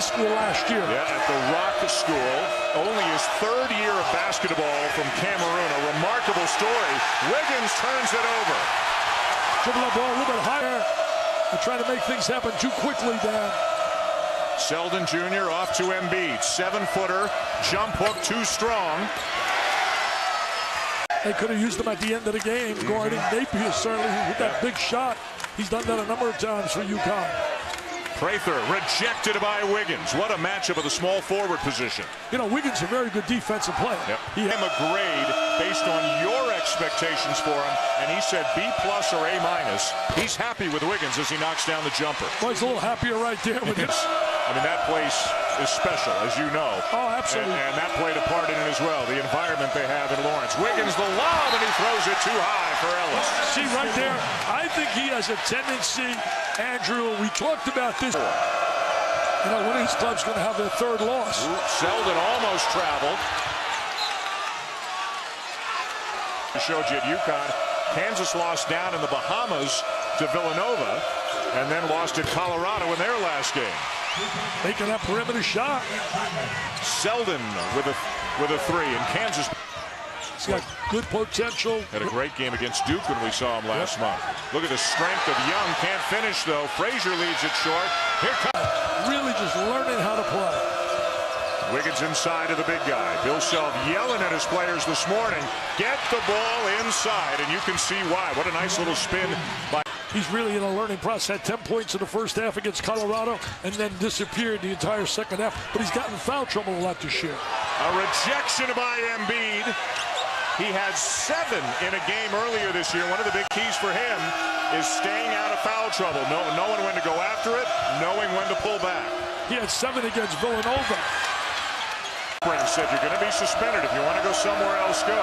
school last year. Yeah, at the Rock School. Only his third year of basketball from Cameroon. A remarkable story. Wiggins turns it over. Dribble that ball a little bit higher. They're trying to make things happen too quickly, Dan. Selden Jr. off to Embiid. 7-footer, jump hook too strong. They could have used him at the end of the game. Guarding Napier, certainly, with that big shot. He's done that a number of times for UConn. Prather rejected by Wiggins. What a matchup of the small forward position. You know, Wiggins is a very good defensive player. Yep. He had him a grade based on your expectations for him, and he said B+ or A-. He's happy with Wiggins as he knocks down the jumper. Well, he's a little happier right there with it. I mean, that place is special, as you know. Oh, absolutely. And that played a part in it as well, the environment they have in Lawrence. Wiggins the lob, and he throws it too high for Ellis. See, right there, I think he has a tendency, Andrew, we talked about this. You know, one of these clubs going to have their third loss. Selden almost traveled. I showed you at UConn. Kansas lost down in the Bahamas to Villanova, and then lost at Colorado in their last game. Making that perimeter shot. Selden with a three, and Kansas. He's got good potential. Had a great game against Duke when we saw him last month. Look at the strength of Young. Can't finish, though. Frazier leaves it short. Here comes. Really just learning how to play. Wiggins inside of the big guy. Bill Self yelling at his players this morning. Get the ball inside, and you can see why. What a nice little spin by. He's really in a learning process. Had 10 points in the first half against Colorado and then disappeared the entire second half. But he's gotten in foul trouble a lot this year. A rejection by Embiid. He had 7 in a game earlier this year. One of the big keys for him is staying out of foul trouble. Knowing when to go after it, knowing when to pull back. He had 7 against Villanova. Said you're going to be suspended. If you want to go somewhere else, go.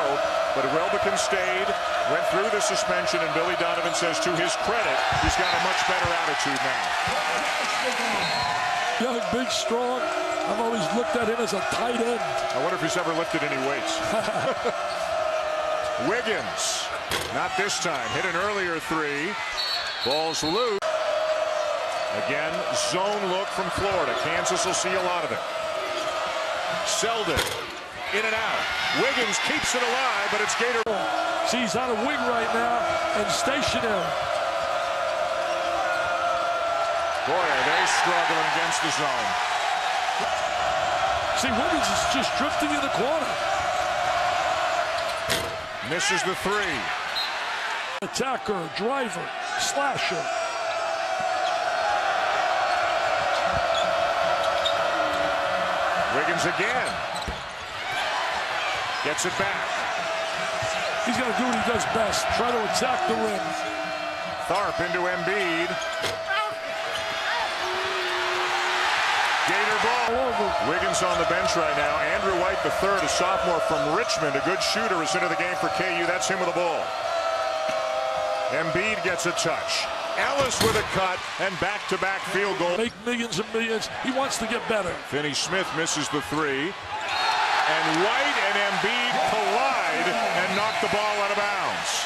But Welbekin stayed, went through the suspension, and Billy Donovan says to his credit, he's got a much better attitude now. Young, big, strong. I've always looked at him as a tight end. I wonder if he's ever lifted any weights. Wiggins, not this time. Hit an earlier three. Ball's loose. Again, zone look from Florida. Kansas will see a lot of it. Selden, in and out. Wiggins keeps it alive, but it's Gator. See, he's on a wing right now and stationary. Boy, are they struggling against the zone. See, Wiggins is just drifting in the corner. Misses the three. Attacker, driver, slasher. Wiggins again. Gets it back. He's going to do what he does best. Try to attack the rim. Tharp into Embiid. Gator ball over. Wiggins on the bench right now. Andrew White III, a sophomore from Richmond, a good shooter, is into the game for KU. That's him with the ball. Embiid gets a touch. Ellis with a cut and back-to-back field goal. Make millions and millions. He wants to get better. Finney Smith misses the three. And White and Embiid collide and knock the ball out of bounds.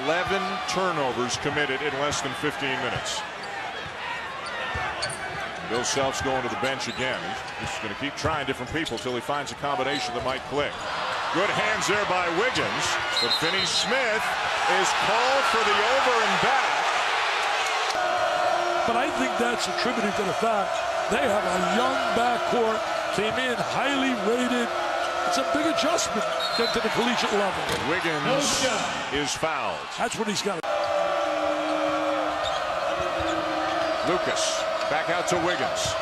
11 turnovers committed in less than 15 minutes. Bill Self's going to the bench again. He's going to keep trying different people till he finds a combination that might click. Good hands there by Wiggins, but Finney Smith is called for the over and back. But I think that's attributed to the fact they have a young backcourt, came in highly rated. It's a big adjustment to the collegiate level. Wiggins is fouled. That's what he's got. Lucas back out to Wiggins.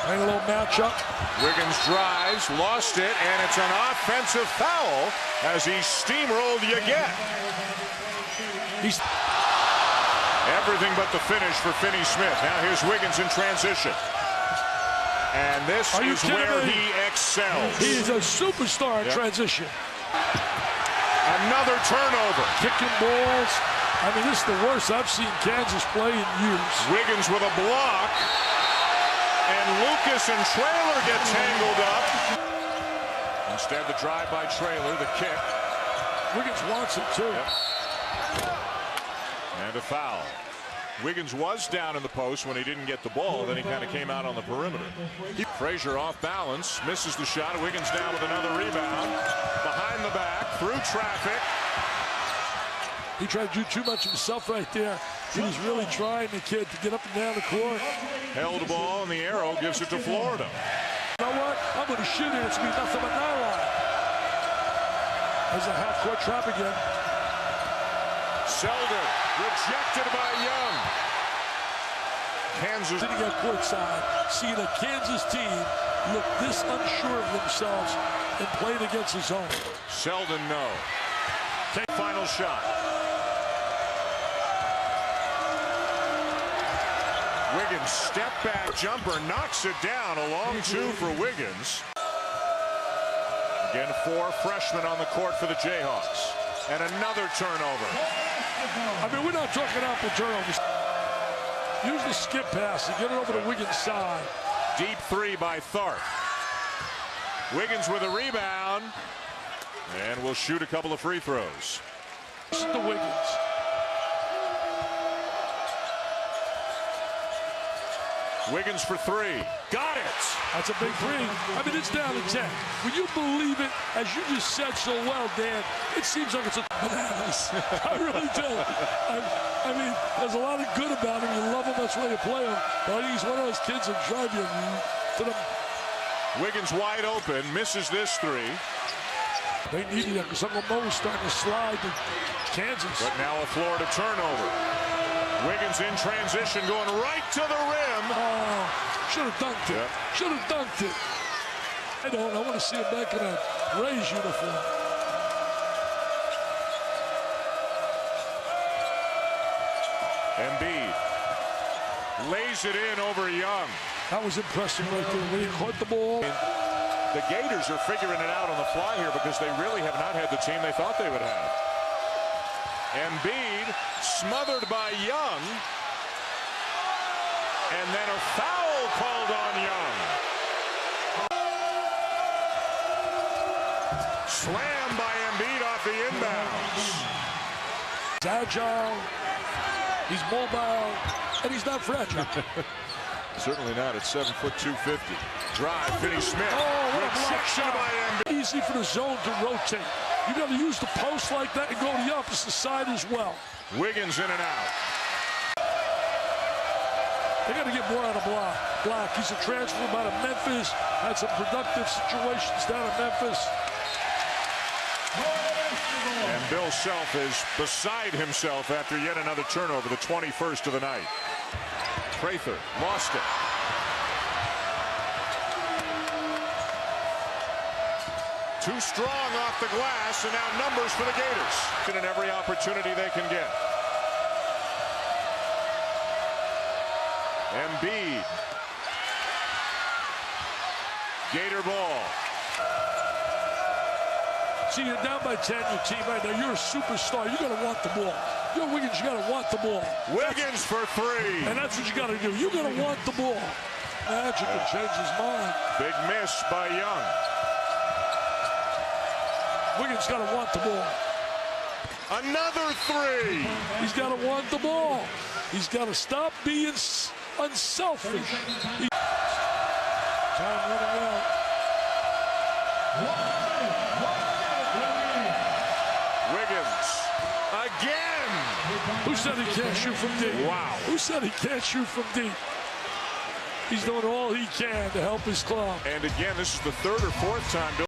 Playing a little matchup. Wiggins drives, lost it, and it's an offensive foul as he steamrolled you again. He's everything but the finish for Finney Smith. Now here's Wiggins in transition. And this is where he excels. He is a superstar in transition. Another turnover. Kicking balls. I mean, this is the worst I've seen Kansas play in years. Wiggins with a block. And Lucas and Traylor get tangled up. Instead, the drive by Traylor, the kick. Wiggins wants it, too. And a foul. Wiggins was down in the post when he didn't get the ball. Then he kind of came out on the perimeter. Frazier off balance, misses the shot. Wiggins down with another rebound. Behind the back, through traffic. He tried to do too much himself right there. He was really trying, the kid, to get up and down the court. Held the ball, and the arrow gives it to Florida. You know what? I'm going to shoot it. It's going to be nothing but nylon. There's a half-court trap again. Selden rejected by Young. Kansas Sitting at courtside, seeing a Kansas team look this unsure of themselves and playing against his own. Selden, no. Final shot. Wiggins step back jumper, knocks it down. A long two for Wiggins. Again, 4 freshmen on the court for the Jayhawks. And another turnover. I mean, we're not talking apple turnovers. Use the skip pass and get it over to Wiggins' side. Deep 3 by Tharp. Wiggins with a rebound. And will shoot a couple of free throws. Listen to Wiggins. Wiggins for 3. Got it. That's a big 3. I mean, it's down to 10. Will you believe it? As you just said so well, Dan, it seems like it's a bananas. I really do. I mean, there's a lot of good about him. You love him. That's why you play him. But I think he's one of those kids that drive you to the... Wiggins wide open. Misses this 3. They needed it because Uncle Mo was starting to slide to Kansas. But now a Florida turnover. Wiggins in transition, going right to the rim. Oh, should have dunked it. Yep. Should have dunked it. I want to see him back in a Rays uniform. Embiid lays it in over Young. That was impressive right there. When he caught the ball. The Gators are figuring it out on the fly here because they really have not had the team they thought they would have. Embiid smothered by Young. And then a foul called on Young. Slam by Embiid off the inbounds. He's agile. He's mobile. And he's not fragile. Certainly not at 7 foot 250. Drive, Finney-Smith. Oh, what a block Rejection shot. by Embiid. Easy for the zone to rotate. You got to use the post like that and go to the opposite side as well. Wiggins in and out. They got to get more out of Black. He's a transfer out of Memphis. Had some productive situations down in Memphis. And Bill Self is beside himself after yet another turnover, the 21st of the night. Prather lost it. Too strong off the glass, and now numbers for the Gators. In every opportunity they can get. Embiid. Gator ball. See, you're down by 10, your team right now. You're a superstar. You got to want the ball. You're Wiggins, you got to want the ball. Wiggins for 3. And that's what you got to do. You got to want the ball. Magic can change his mind. Big miss by Young. Wiggins got to want the ball. Another 3. He's got to want the ball. He's got to stop being unselfish. Time running out. Wiggins again. Who said he can't shoot from deep? Wow. Who said he can't shoot from deep? He's doing all he can to help his club. And again, this is the 3rd or 4th time Bill